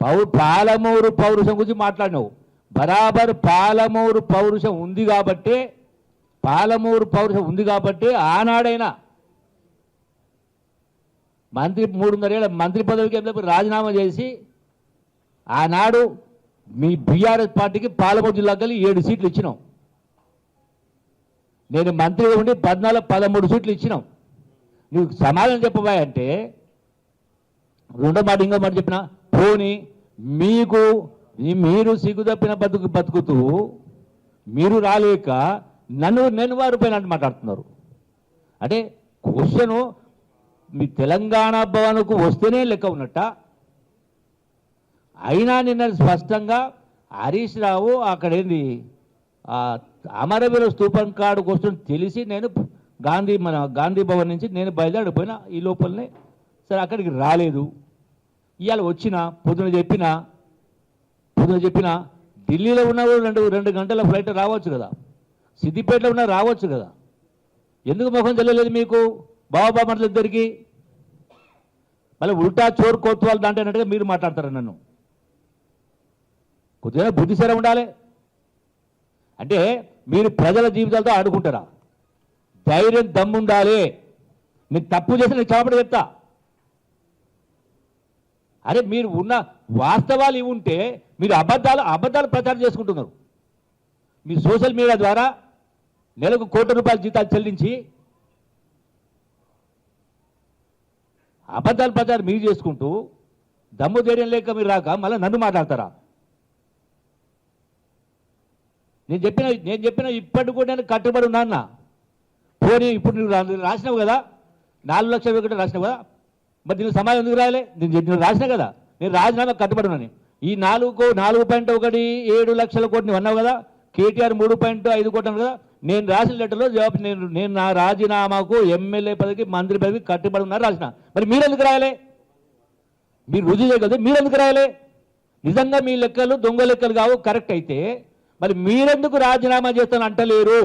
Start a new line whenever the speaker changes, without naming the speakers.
పాలమూరు పౌరుషం గురించి మాట్లాడినావు. బరాబర్ పాలమూరు పౌరుషం ఉంది కాబట్టి ఆనాడైనా మంత్రి 3.5 ఏళ్ళ మంత్రి పదవికి రాజీనామా చేసి ఆనాడు మీ బీఆర్ఎస్ పార్టీకి పాలమూరు జిల్లాకి 7 సీట్లు ఇచ్చినాం. నేను మంత్రిగా ఉండి 13 సీట్లు ఇచ్చినాం. నువ్వు సమాధానం చెప్పబోయంటే రెండో మాట ఇంకో మాట చెప్పిన పోనీ మీరు సిగ్గు తప్పిన బతుకుతూ మీరు రాలేక నేను వారి పైన మాట్లాడుతున్నారు. అంటే క్వశ్చను మీ తెలంగాణ భవన్కు వస్తేనే లెక్క ఉన్నట్ట. అయినా నిన్న స్పష్టంగా హరీష్ రావు అక్కడేంది అమరవీర స్తూపం కాడుకు వస్తుంది తెలిసి నేను గాంధీ భవన్ నుంచి నేను బయలుదేరిపోయినా. ఈ లోపలనే సరే అక్కడికి రాలేదు. ఇవాళ వచ్చిన పొద్దున చెప్పిన ఢిల్లీలో ఉన్న 2 గంటల ఫ్లైట్ రావచ్చు కదా, సిద్దిపేటలో ఉన్న రావచ్చు కదా. ఎందుకు ముఖం చెల్లలేదు మీకు బాబామర్ల ఇద్దరికి? మళ్ళీ ఉల్టా చోరు కోత్వాలు దాంట్లో అన్నట్టుగా మీరు మాట్లాడతారు. నన్ను కొద్దిగా బుద్ధిసరం ఉండాలి. అంటే మీరు ప్రజల జీవితాలతో ఆడుకుంటారా? ధైర్యం దమ్ముండాలి. నేను తప్పు చేసి నేను చాపడి చెప్తా. అరే మీరు ఉన్న వాస్తవాలు ఇవి ఉంటే మీరు అబద్ధాలు ప్రచారం చేసుకుంటున్నారు. మీరు సోషల్ మీడియా ద్వారా నెలకు ₹1 కోటి జీతాలు చెల్లించి అబద్ధాలు ప్రచారం మీరు చేసుకుంటూ దమ్ము ధైర్యం లేక మీరు రాక మళ్ళీ నన్ను మాట్లాడతారా? నేను చెప్పిన ఇప్పటికి కూడా నేను కట్టుబడి ఉన్నాన్న. పోనీ ఇప్పుడు నువ్వు రాసినావు కదా, 4 లక్షల ఒకటి రాసినావు కదా, మరి దీనికి సమాధానం ఎందుకు రాయలే? నేను రాసినా కదా, నేను రాజీనామా కట్టుబడి ఉన్నాను. ఈ 4.17 లక్షల కోటి నువ్వు అన్నావు కదా, కేటీఆర్ 3.5 కోట్లు అన్నావు కదా. నేను రాసిన లెటర్లో జవాబు నేను నా రాజీనామాకు ఎమ్మెల్యే పదవికి మంత్రి పదవికి కట్టుబడి ఉన్నారు రాసిన. మరి మీరెందుకు రాయలే? మీరు రుజువు చేయగలిగితే మీరెందుకు రాయలే? నిజంగా మీ లెక్కలు దొంగ లెక్కలు కావు, కరెక్ట్ అయితే మరి మీరెందుకు రాజీనామా చేస్తాను అంటలేరు?